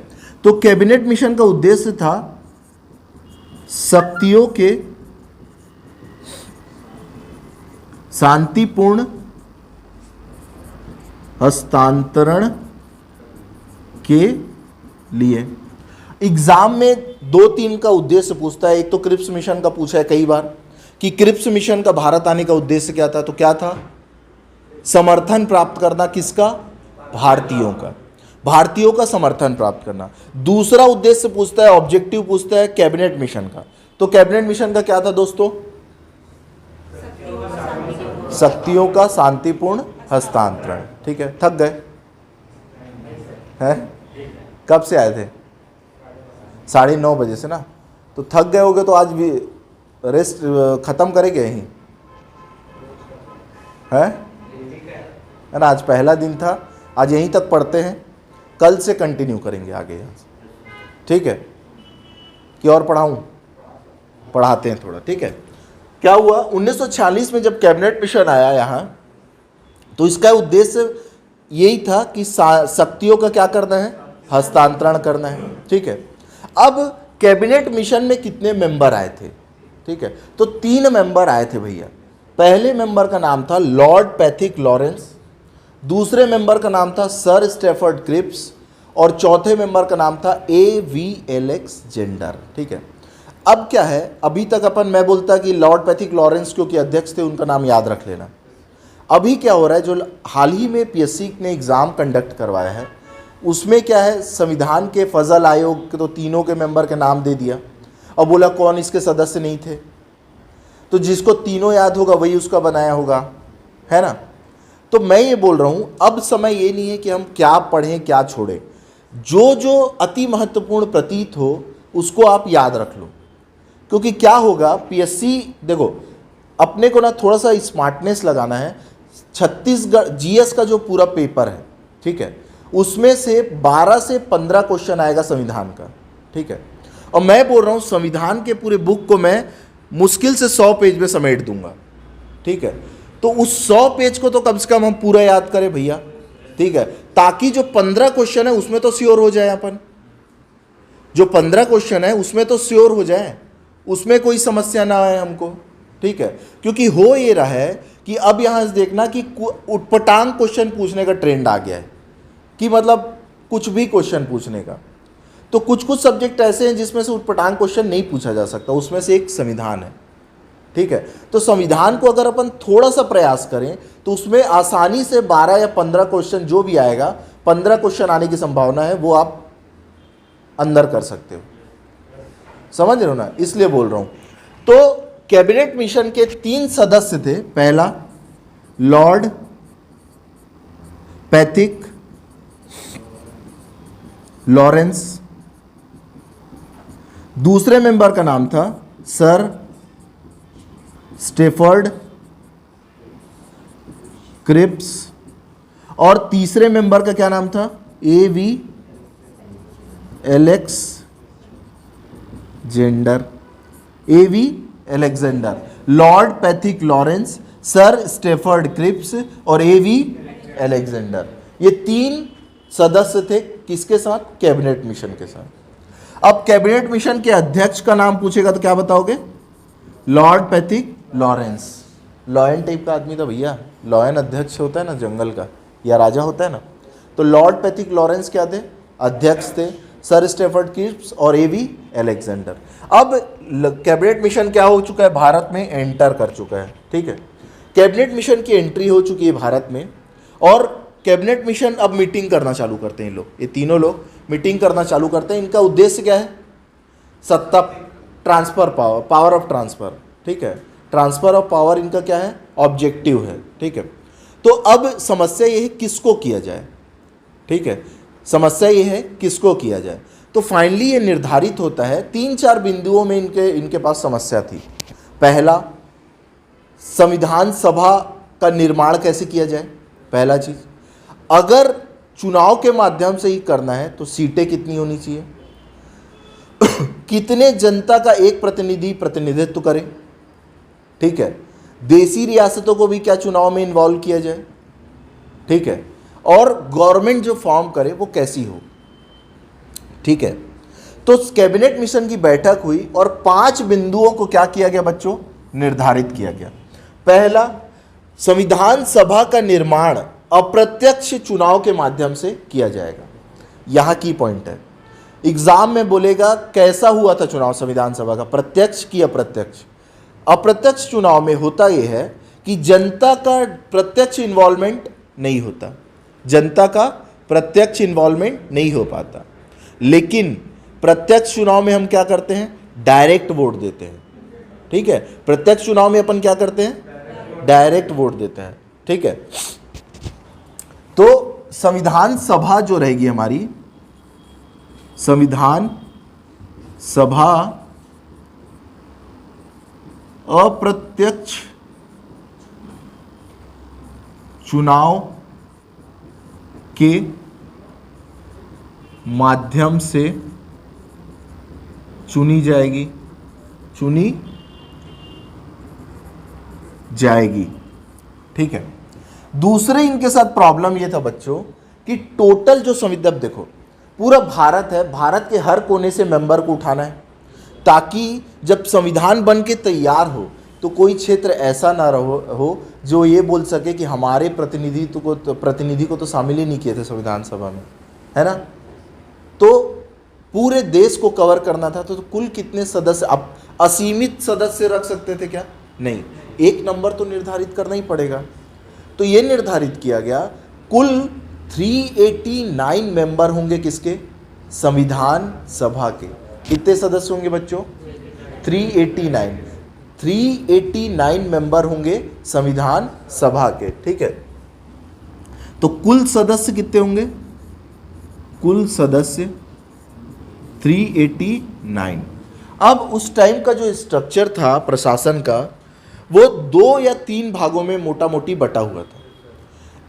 Speaker 1: तो कैबिनेट मिशन का उद्देश्य था शक्तियों के शांतिपूर्ण हस्तांतरण के लिए। एग्जाम में 2-3 का उद्देश्य पूछता है। एक तो क्रिप्स मिशन का पूछा है कई बार कि क्रिप्स मिशन का भारत आने का उद्देश्य क्या था? तो क्या था? समर्थन प्राप्त करना। किसका? भारतीयों का। भारतीयों का समर्थन प्राप्त करना। दूसरा उद्देश्य पूछता है, ऑब्जेक्टिव पूछता है कैबिनेट मिशन का। तो कैबिनेट मिशन का क्या था दोस्तों? शक्तियों का शांतिपूर्ण हस्तांतरण। ठीक है, थक गए हैं? कब से आए थे? 9:30 बजे से ना, तो थक गए होगे तो आज भी रेस्ट खत्म करेंगे यहीं, है ना? आज पहला दिन था, आज यहीं तक पढ़ते हैं, कल से कंटिन्यू करेंगे आगे यहाँ से। ठीक है, कि और पढ़ाऊँ? पढ़ाते हैं थोड़ा। ठीक है, क्या हुआ? 1946 में जब कैबिनेट मिशन आया यहाँ, तो इसका उद्देश्य यही था कि शक्तियों का क्या करना है? हस्तांतरण करना है। ठीक है, अब कैबिनेट मिशन में कितने मेंबर आए थे? ठीक है, तो 3 मेंबर आए थे भैया। पहले मेंबर का नाम था लॉर्ड पैथिक लॉरेंस, दूसरे मेंबर का नाम था सर स्टैफर्ड क्रिप्स, और चौथे मेंबर का नाम था AVLX जेंडर। ठीक है, अब क्या है, अभी तक मैं बोलता कि लॉर्ड पैथिक लॉरेंस क्योंकि अध्यक्ष थे, उनका नाम याद रख लेना। अभी क्या हो रहा है, जो हाल ही में PSC ने एग्ज़ाम कंडक्ट करवाया है, उसमें क्या है, संविधान के फजल आयोग के तो तीनों के मेंबर के नाम दे दिया और बोला कौन इसके सदस्य नहीं थे। तो जिसको तीनों याद होगा वही उसका बनाया होगा, है ना? तो मैं ये बोल रहा हूँ, अब समय ये नहीं है कि हम क्या पढ़ें क्या छोड़ें, जो जो अति महत्वपूर्ण प्रतीत हो उसको आप याद रख लो। क्योंकि क्या होगा, PSC देखो, अपने को ना थोड़ा सा स्मार्टनेस लगाना है। छत्तीसगढ़ GS का जो पूरा पेपर है, ठीक है, उसमें से 12 से 15 क्वेश्चन आएगा संविधान का। ठीक है, और मैं बोल रहा हूँ संविधान के पूरे बुक को मैं मुश्किल से 100 पेज में समेट दूंगा। ठीक है, तो उस 100 पेज को तो कम से कम हम पूरा याद करें भैया। ठीक है, ताकि जो 15 क्वेश्चन है उसमें तो श्योर हो जाए अपन। जो 15 क्वेश्चन है उसमें तो श्योर हो जाए, उसमें कोई समस्या ना आए हमको, ठीक है। क्योंकि हो ये रहा है कि अब यहाँ से देखना कि उटपटांग क्वेश्चन पूछने का ट्रेंड आ गया है, कि मतलब कुछ भी क्वेश्चन पूछने का। तो कुछ कुछ सब्जेक्ट ऐसे हैं जिसमें से उटपटांग क्वेश्चन नहीं पूछा जा सकता, उसमें से एक संविधान है, ठीक है। तो संविधान को अगर अपन थोड़ा सा प्रयास करें तो उसमें आसानी से 12 या 15 क्वेश्चन जो भी आएगा, 15 क्वेश्चन आने की संभावना है, वो आप अंदर कर सकते हो, समझ रहे हो ना, इसलिए बोल रहा हूं। तो कैबिनेट मिशन के 3 सदस्य थे। पहला लॉर्ड पैथिक लॉरेंस, दूसरे मेंबर का नाम था सर स्टेफर्ड क्रिप्स, और तीसरे मेंबर का क्या नाम था, A.V. Alexander, A.V. Alexander. Lord Pethick Lawrence, sir Stafford Cripps और A.V. अलेक्जेंडर, ये 3 सदस्य थे किसके साथ, कैबिनेट मिशन के साथ। अब कैबिनेट मिशन के अध्यक्ष का नाम पूछेगा तो क्या बताओगे, Lord Pethick Lawrence. Lion type का आदमी था भैया, लॉयन अध्यक्ष होता है ना जंगल का, या राजा होता है ना, तो लॉर्ड पैथिक लॉरेंस क्या थे, अध्यक्ष थे। सर स्टेफर्ड क्रिप्स और A.V. अलेक्जेंडर। अब कैबिनेट मिशन क्या हो चुका है, भारत में एंटर कर चुका है, ठीक है। कैबिनेट मिशन की एंट्री हो चुकी है भारत में, और कैबिनेट मिशन अब मीटिंग करना चालू करते हैं लोग, ये तीनों लोग मीटिंग करना चालू करते हैं। इनका उद्देश्य क्या है, सत्ता ट्रांसफर, पावर ऑफ ट्रांसफर, ठीक है। ट्रांसफर ऑफ पावर इनका क्या है, ऑब्जेक्टिव है, ठीक है। तो अब समस्या ये है किसको किया जाए, ठीक है, समस्या ये है किसको किया जाए। तो फाइनली ये निर्धारित होता है 3-4 बिंदुओं में इनके पास समस्या थी। पहला, संविधान सभा का निर्माण कैसे किया जाए, पहला चीज। अगर चुनाव के माध्यम से ही करना है तो सीटें कितनी होनी चाहिए, कितने जनता का एक प्रतिनिधि प्रतिनिधित्व करे, ठीक है। देसी रियासतों को भी क्या चुनाव में इन्वॉल्व किया जाए, ठीक है। और गवर्नमेंट जो फॉर्म करे वो कैसी हो, ठीक है। तो कैबिनेट मिशन की बैठक हुई और 5 बिंदुओं को क्या किया गया बच्चों, निर्धारित किया गया। पहला, संविधान सभा का निर्माण अप्रत्यक्ष चुनाव के माध्यम से किया जाएगा। यहां की पॉइंट है, एग्जाम में बोलेगा कैसा हुआ था चुनाव संविधान सभा का, प्रत्यक्ष की अप्रत्यक्ष। अप्रत्यक्ष चुनाव में होता यह है कि जनता का प्रत्यक्ष इन्वॉल्वमेंट नहीं होता, जनता का प्रत्यक्ष इन्वॉल्वमेंट नहीं हो पाता। लेकिन प्रत्यक्ष चुनाव में हम क्या करते हैं, डायरेक्ट वोट देते हैं, ठीक है। प्रत्यक्ष चुनाव में अपन क्या करते हैं, डायरेक्ट वोट देते हैं, ठीक है। तो संविधान सभा जो रहेगी हमारी, संविधान सभा अप्रत्यक्ष चुनाव के माध्यम से चुनी जाएगी, ठीक है। दूसरे इनके साथ प्रॉब्लम ये था बच्चों कि टोटल जो संविधान, देखो पूरा भारत है, भारत के हर कोने से मेंबर को उठाना है, ताकि जब संविधान बन के तैयार हो तो कोई क्षेत्र ऐसा ना हो जो ये बोल सके कि हमारे प्रतिनिधि को तो शामिल ही नहीं किए थे संविधान सभा में, है ना। तो पूरे देश को कवर करना था, तो कुल कितने सदस्य, अब असीमित सदस्य रख सकते थे क्या, नहीं, एक नंबर तो निर्धारित करना ही पड़ेगा। तो ये निर्धारित किया गया कुल 389 मेंबर होंगे किसके, संविधान सभा के। कितने सदस्य होंगे बच्चों, 389 मेंबर होंगे संविधान सभा के, ठीक है। तो कुल सदस्य कितने होंगे, कुल सदस्य 389। अब उस टाइम का जो स्ट्रक्चर था प्रशासन का, वो 2 या 3 भागों में मोटा मोटी बटा हुआ था।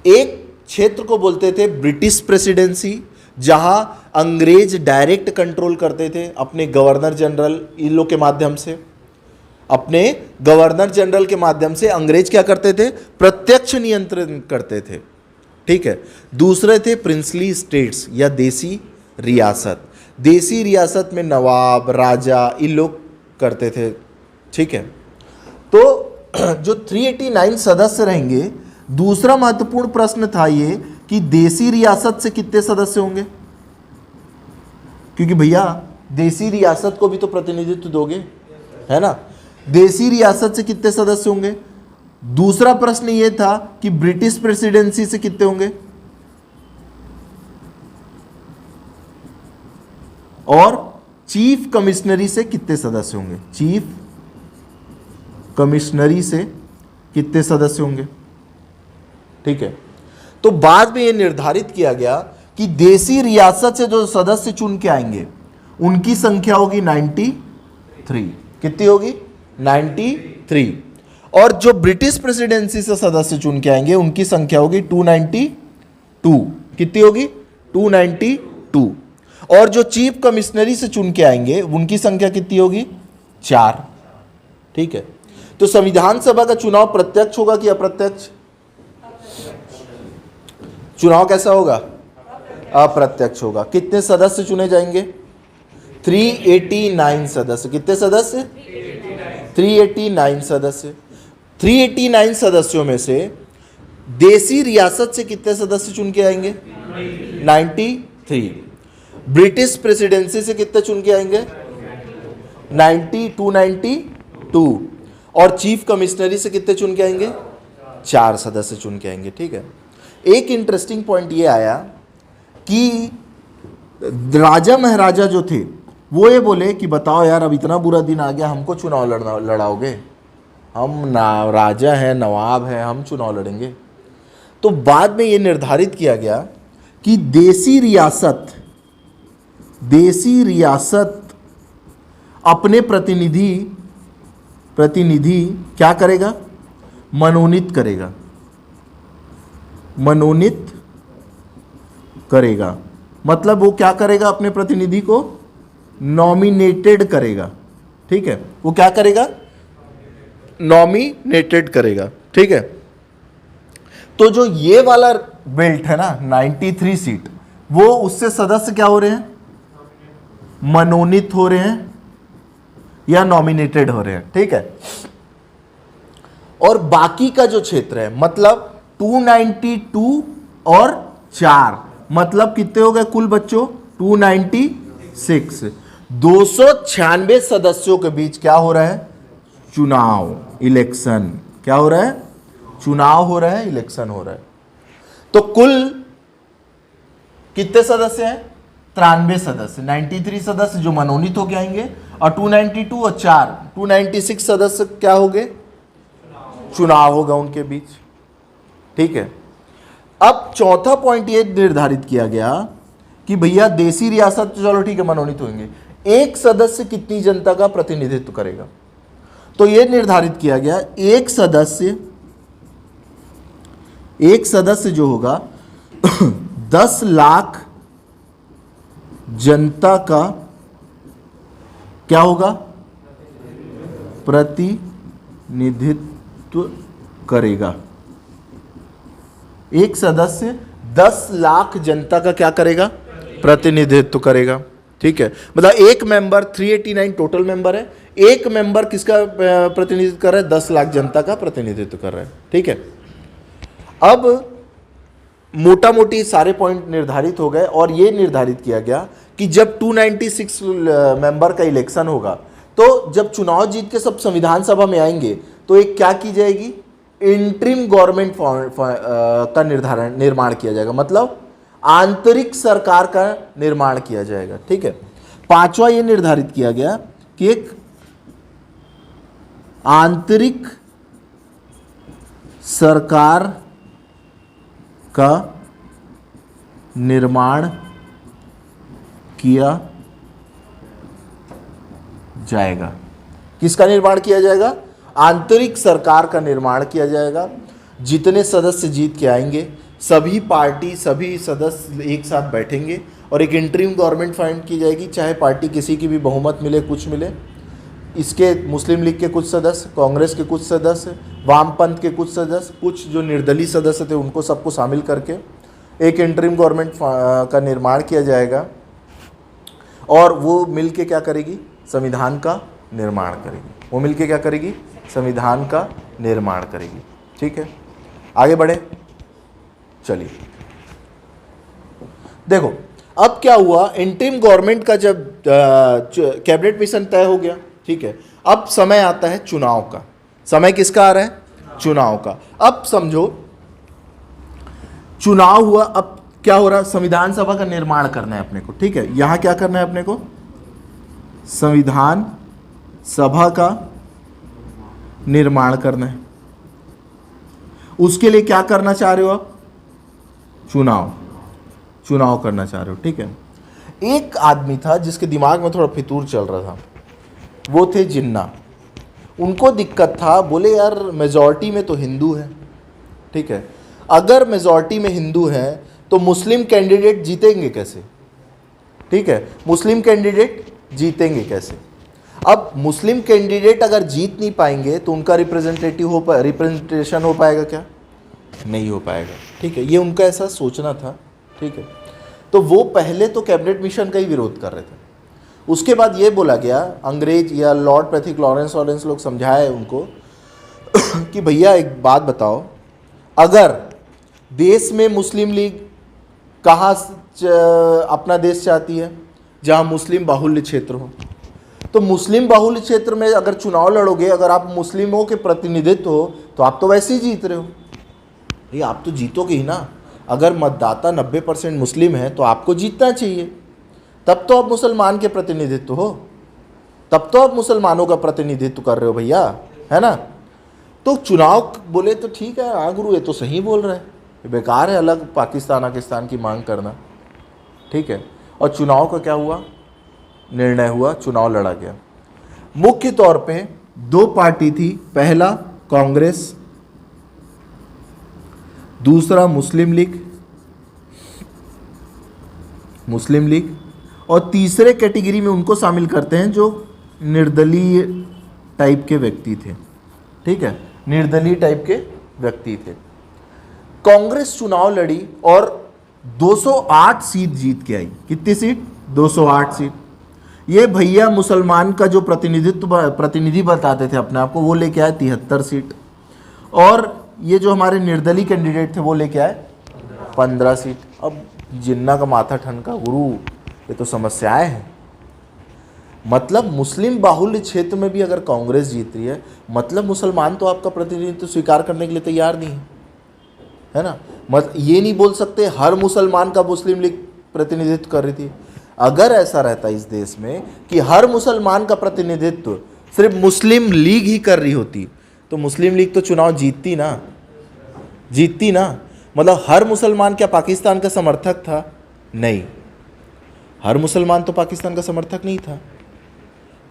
Speaker 1: एक क्षेत्र को बोलते थे ब्रिटिश प्रेसिडेंसी, जहां अंग्रेज डायरेक्ट कंट्रोल करते थे अपने गवर्नर जनरल, इन लोग के माध्यम से, अपने गवर्नर जनरल के माध्यम से अंग्रेज क्या करते थे, प्रत्यक्ष नियंत्रण करते थे, ठीक है। दूसरे थे प्रिंसली स्टेट्स या देसी रियासत, देसी रियासत में नवाब, राजा, इन लोग करते थे, ठीक है। तो जो 389 सदस्य रहेंगे, दूसरा महत्वपूर्ण प्रश्न था ये कि देसी रियासत से कितने सदस्य होंगे, क्योंकि भैया देसी रियासत को भी तो प्रतिनिधित्व दोगे, है ना। देसी रियासत से कितने सदस्य होंगे। दूसरा प्रश्न ये था कि ब्रिटिश प्रेसिडेंसी से कितने होंगे, और चीफ कमिश्नरी से कितने सदस्य होंगे, चीफ कमिश्नरी से कितने सदस्य होंगे, ठीक है। तो बाद में यह निर्धारित किया गया कि देसी रियासत से जो सदस्य चुन के आएंगे उनकी संख्या होगी 93। कितनी होगी, 93। और जो ब्रिटिश प्रेसिडेंसी से सदस्य चुन के आएंगे उनकी संख्या होगी 292। कितनी होगी, 292। और जो चीफ कमिश्नरी से चुन के आएंगे उनकी संख्या कितनी होगी, 4, ठीक है। तो संविधान सभा का चुनाव प्रत्यक्ष होगा कि अप्रत्यक्ष, चुनाव कैसा होगा, अप्रत्यक्ष होगा। कितने सदस्य चुने जाएंगे, 389 सदस्य। कितने सदस्य, 389 सदस्य। 389 सदस्यों में से देसी रियासत से कितने सदस्य चुन के आएंगे, 93। ब्रिटिश प्रेसिडेंसी से कितने चुन के आएंगे, 292। और चीफ कमिश्नरी से कितने चुन के आएंगे, 4 सदस्य चुन के आएंगे, ठीक है। एक इंटरेस्टिंग पॉइंट ये आया कि राजा महाराजा जो थे वो ये बोले कि बताओ यार, अब इतना बुरा दिन आ गया, हमको चुनाव लड़ाओगे, हम ना राजा हैं, नवाब हैं, हम चुनाव लड़ेंगे। तो बाद में ये निर्धारित किया गया कि देसी रियासत अपने प्रतिनिधि क्या करेगा, मनोनीत करेगा। मतलब वो क्या करेगा, अपने प्रतिनिधि को नॉमिनेटेड करेगा, ठीक है। वो क्या करेगा, नॉमिनेटेड करेगा, ठीक है। तो जो ये वाला बेल्ट है ना 93 सीट, वो उससे सदस्य क्या हो रहे हैं, मनोनीत हो रहे हैं या नॉमिनेटेड हो रहे हैं, ठीक है। और बाकी का जो क्षेत्र है, मतलब 292 और 4, मतलब कितने हो गए कुल बच्चों, 296। 296 सदस्यों के बीच क्या हो रहा है, चुनाव, इलेक्शन। क्या हो रहा है, चुनाव हो रहा है, इलेक्शन हो रहा है। तो कुल कितने सदस्य हैं, 93 सदस्य। 93 सदस्य जो मनोनीत होके आएंगे, और 292 और 4 296 सदस्य क्या हो गए, चुनाव होगा उनके बीच, ठीक है। अब चौथा पॉइंट ये निर्धारित किया गया कि भैया देसी रियासत चलो ठीक है मनोनीत होंगे, एक सदस्य कितनी जनता का प्रतिनिधित्व करेगा। तो यह निर्धारित किया गया एक सदस्य जो होगा 10 लाख जनता का क्या होगा, प्रतिनिधित्व करेगा। एक सदस्य 10 लाख जनता का क्या करेगा, प्रतिनिधित्व करेगा, ठीक है। मतलब एक मेंबर 389 टोटल मेंबर है, एक मेंबर किसका प्रतिनिधित्व कर रहा है, 10 लाख जनता का प्रतिनिधित्व कर रहा है, ठीक है। अब मोटा मोटी सारे पॉइंट निर्धारित हो गए और यह निर्धारित किया गया कि जब 296 मेंबर का इलेक्शन होगा, तो जब चुनाव जीत के सब संविधान सभा में आएंगे तो एक क्या की जाएगी, इंटरिम गवर्नमेंट का निर्माण किया जाएगा, मतलब आंतरिक सरकार का निर्माण किया जाएगा, ठीक है। पांचवा यह निर्धारित किया गया कि एक आंतरिक सरकार का निर्माण किया जाएगा। किसका निर्माण किया जाएगा, आंतरिक सरकार का निर्माण किया जाएगा। जितने सदस्य जीत के आएंगे सभी पार्टी सभी सदस्य एक साथ बैठेंगे और एक इंटरिम गवर्नमेंट फाइंड की जाएगी, चाहे पार्टी किसी की भी बहुमत मिले कुछ मिले। इसके मुस्लिम लीग के कुछ सदस्य, कांग्रेस के कुछ सदस्य, वामपंथ के कुछ सदस्य, कुछ जो निर्दलीय सदस्य थे उनको सबको शामिल करके एक इंटरिम गवर्नमेंट का निर्माण किया जाएगा। और वो मिलके क्या करेगी, संविधान का निर्माण करेगी। वो मिलके क्या करेगी, संविधान का निर्माण करेगी। ठीक है, आगे बढ़े, चलिए देखो अब क्या हुआ, इंटरिम गवर्नमेंट का जब कैबिनेट मिशन तय हो गया, ठीक है, अब समय आता है चुनाव का। समय किसका आ रहा है, चुनाव का। अब समझो चुनाव हुआ, अब क्या हो रहा है, संविधान सभा का निर्माण करना है अपने को। ठीक है, यहां क्या करना है अपने को, संविधान सभा का निर्माण करना है। उसके लिए क्या करना चाह रहे हो आप, चुनाव करना चाह रहे हो। ठीक है, एक आदमी था जिसके दिमाग में थोड़ा फितूर चल रहा था, वो थे जिन्ना। उनको दिक्कत था, बोले यार मेजॉरिटी में तो हिंदू है, ठीक है, अगर मेजॉरिटी में हिंदू है तो मुस्लिम कैंडिडेट जीतेंगे कैसे। ठीक है, मुस्लिम कैंडिडेट जीतेंगे कैसे। अब मुस्लिम कैंडिडेट अगर जीत नहीं पाएंगे तो उनका रिप्रेजेंटेशन हो पाएगा क्या, नहीं हो पाएगा। ठीक है, ये उनका ऐसा सोचना था। ठीक है, तो वो पहले तो कैबिनेट मिशन का ही विरोध कर रहे थे। उसके बाद ये बोला गया, अंग्रेज या लॉर्ड पैथिक लॉरेंस लोग समझाए उनको कि भैया एक बात बताओ, अगर देश में मुस्लिम लीग कहाँ अपना देश चाहती है, जहाँ मुस्लिम बाहुल्य क्षेत्र हो, तो मुस्लिम बाहुल्य क्षेत्र में अगर चुनाव लड़ोगे, अगर आप मुस्लिमों के प्रतिनिधित्व हो तो आप तो वैसे ही जीत रहे हो। ये आप तो जीतोगे ही ना, अगर मतदाता 90% मुस्लिम है तो आपको जीतना चाहिए, तब तो आप मुसलमान के प्रतिनिधित्व हो, तब तो आप मुसलमानों का प्रतिनिधित्व कर रहे हो भैया, है ना। तो चुनाव बोले तो ठीक है, हाँ गुरु ये तो सही बोल रहे हैं, बेकार है अलग पाकिस्तान की मांग करना। ठीक है, और चुनाव का क्या हुआ, निर्णय हुआ, चुनाव लड़ा गया। मुख्य तौर पे दो पार्टी थी, पहला कांग्रेस, दूसरा मुस्लिम लीग, और तीसरे कैटेगरी में उनको शामिल करते हैं जो निर्दलीय टाइप के व्यक्ति थे। ठीक है, निर्दलीय टाइप के व्यक्ति थे। कांग्रेस चुनाव लड़ी और 208 सीट जीत के आई। कितनी सीट, 208 सीट। ये भैया मुसलमान का जो प्रतिनिधि बताते थे अपने आप को, वो लेके आए 73 सीट, और ये जो हमारे निर्दलीय कैंडिडेट थे वो लेके आए 15 सीट। अब जिन्ना का माथा ठनका, गुरु ये तो समस्याएं हैं। मतलब मुस्लिम बाहुल्य क्षेत्र में भी अगर कांग्रेस जीत रही है, मतलब मुसलमान तो आपका प्रतिनिधित्व स्वीकार करने के लिए तैयार नहीं है ना। ये नहीं बोल सकते हर मुसलमान का मुस्लिम लीग प्रतिनिधित्व कर रही थी। अगर ऐसा रहता इस देश में कि हर मुसलमान का प्रतिनिधित्व सिर्फ मुस्लिम लीग ही कर रही होती, तो मुस्लिम लीग तो चुनाव जीतती ना। मतलब हर मुसलमान क्या पाकिस्तान का समर्थक था, नहीं, हर मुसलमान तो पाकिस्तान का समर्थक नहीं था,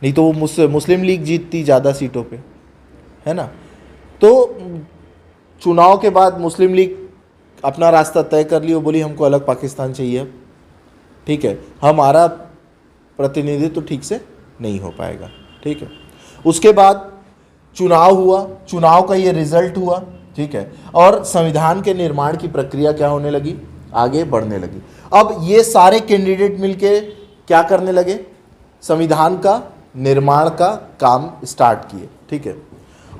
Speaker 1: नहीं तो वो मुस्लिम लीग जीतती ज़्यादा सीटों पे, है ना। तो चुनाव के बाद मुस्लिम लीग अपना रास्ता तय कर ली, वो बोली हमको अलग पाकिस्तान चाहिए। ठीक है, हमारा प्रतिनिधित्व तो ठीक से नहीं हो पाएगा। ठीक है, उसके बाद चुनाव हुआ, चुनाव का ये रिजल्ट हुआ। ठीक है, और संविधान के निर्माण की प्रक्रिया क्या होने लगी, आगे बढ़ने लगी। अब ये सारे कैंडिडेट मिलके क्या करने लगे, संविधान का निर्माण का काम स्टार्ट किए। ठीक है,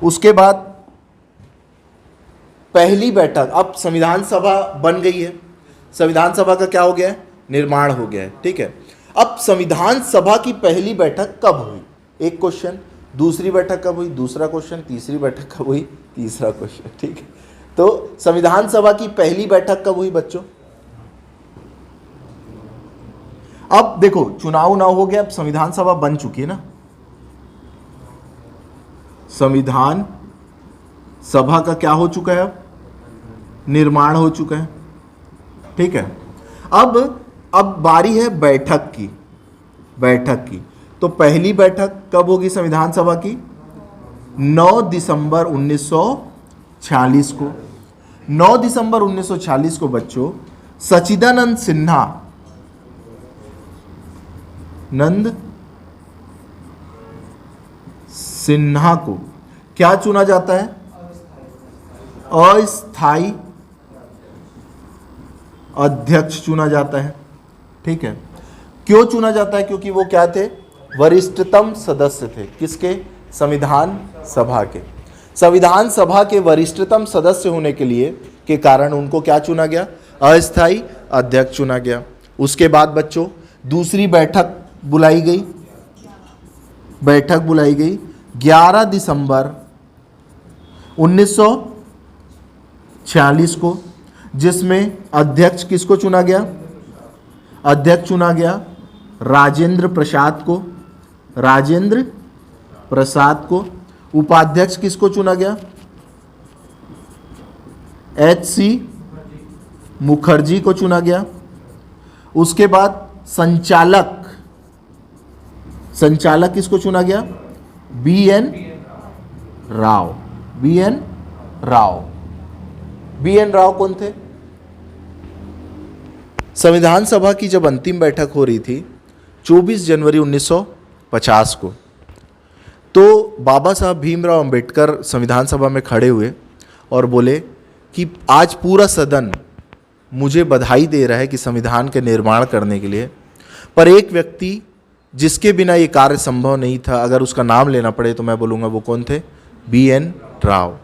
Speaker 1: उसके बाद पहली बैठक, अब संविधान सभा बन गई है, संविधान सभा का क्या हो गया है, निर्माण हो गया है। ठीक है, अब संविधान सभा की पहली बैठक कब हुई, एक क्वेश्चन, दूसरी बैठक कब हुई, दूसरा क्वेश्चन, तीसरी बैठक कब हुई, तीसरा क्वेश्चन। ठीक है, तो संविधान सभा की पहली बैठक कब हुई बच्चों, अब देखो चुनाव हो गया, अब संविधान सभा बन चुकी है ना, संविधान सभा का क्या हो चुका है, अब निर्माण हो चुका है। ठीक है, अब बारी है बैठक की। तो पहली बैठक कब होगी संविधान सभा की, 9 दिसंबर 1946 को। 9 दिसंबर 1946 को बच्चों सच्चिदानंद सिन्हा को क्या चुना जाता है, अस्थाई अध्यक्ष चुना जाता है। ठीक है, क्यों चुना जाता है? क्योंकि वो क्या थे? वरिष्ठतम सदस्य थे। किसके? संविधान सभा के। संविधान सभा के वरिष्ठतम सदस्य होने के कारण उनको क्या चुना गया? अस्थायी अध्यक्ष चुना गया। उसके बाद बच्चों दूसरी बैठक बुलाई गई। 11 दिसंबर 1946 को, जिसमें अध्यक्ष किसको चुना गया? अध्यक्ष चुना गया राजेंद्र प्रसाद को। उपाध्यक्ष किसको चुना गया? HC मुखर्जी को चुना गया। उसके बाद संचालक किसको चुना गया? BN राव कौन थे? संविधान सभा की जब अंतिम बैठक हो रही थी 24 जनवरी 1950 को, तो बाबा साहब भीमराव अंबेडकर संविधान सभा में खड़े हुए और बोले कि आज पूरा सदन मुझे बधाई दे रहा है कि संविधान के निर्माण करने के लिए, पर एक व्यक्ति जिसके बिना ये कार्य संभव नहीं था, अगर उसका नाम लेना पड़े तो मैं बोलूँगा वो कौन थे? BN राव।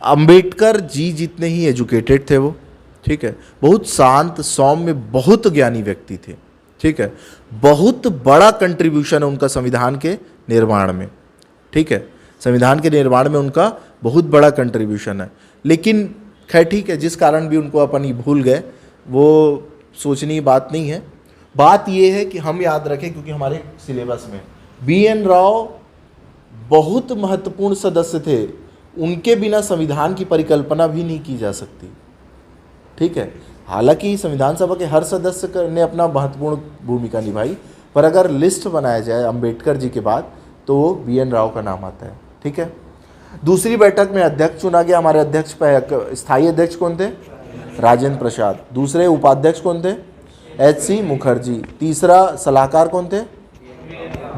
Speaker 1: अंबेडकर जी जितने ही एजुकेटेड थे वो, ठीक है, बहुत शांत सौम्य, बहुत ज्ञानी व्यक्ति थे, ठीक है, बहुत बड़ा कंट्रीब्यूशन है उनका संविधान के निर्माण में, ठीक है, संविधान के निर्माण में उनका बहुत बड़ा कंट्रीब्यूशन है। लेकिन खैर ठीक है, जिस कारण भी उनको अपन ये भूल गए वो सोचने की बात नहीं है। बात ये है कि हम याद रखें, क्योंकि हमारे सिलेबस में BN राव बहुत महत्वपूर्ण सदस्य थे, उनके बिना संविधान की परिकल्पना भी नहीं की जा सकती, ठीक है। हालांकि संविधान सभा के हर सदस्य ने अपना महत्वपूर्ण भूमिका निभाई, पर अगर लिस्ट बनाया जाए अंबेडकर जी के बाद तो वो BN राव का नाम आता है, ठीक है। दूसरी बैठक में अध्यक्ष चुना गया। हमारे अध्यक्ष स्थायी अध्यक्ष कौन थे? राजेंद्र प्रसाद। दूसरे उपाध्यक्ष कौन थे? HC मुखर्जी। तीसरा सलाहकार कौन थे?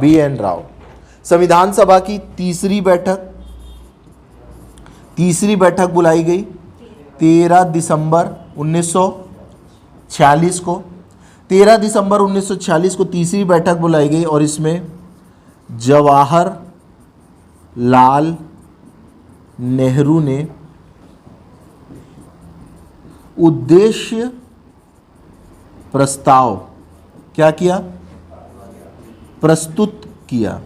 Speaker 1: BN राव। संविधान सभा की तीसरी बैठक बुलाई गई 13 दिसंबर 1946 को। 13 दिसंबर 1946 को तीसरी बैठक बुलाई गई और इसमें जवाहरलाल नेहरू ने उद्देश्य प्रस्ताव क्या किया? प्रस्तुत किया।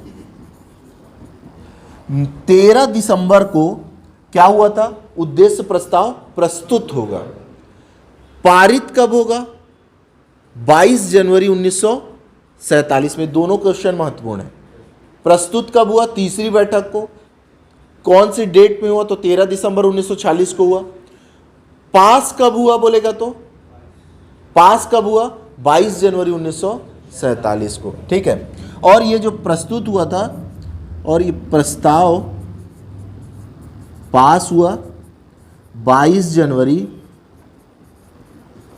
Speaker 1: 13 दिसंबर को क्या हुआ था? उद्देश्य प्रस्ताव प्रस्तुत होगा। पारित कब होगा? 22 जनवरी 1947 में। दोनों क्वेश्चन महत्वपूर्ण है। प्रस्तुत कब हुआ? तीसरी बैठक को। कौन सी डेट में हुआ? तो 13 दिसंबर 1946 को हुआ। पास कब हुआ बोलेगा तो पास कब हुआ? 22 जनवरी 1947 को, ठीक है। और ये जो प्रस्तुत हुआ था और ये प्रस्ताव पास हुआ 22 जनवरी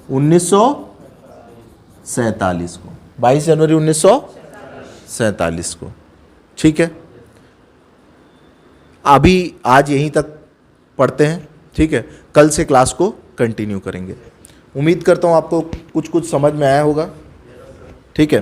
Speaker 1: 1947 को। 22 जनवरी 1947 को, ठीक है। अभी आज यहीं तक पढ़ते हैं, ठीक है। कल से क्लास को कंटिन्यू करेंगे। उम्मीद करता हूँ आपको कुछ समझ में आया होगा, ठीक है।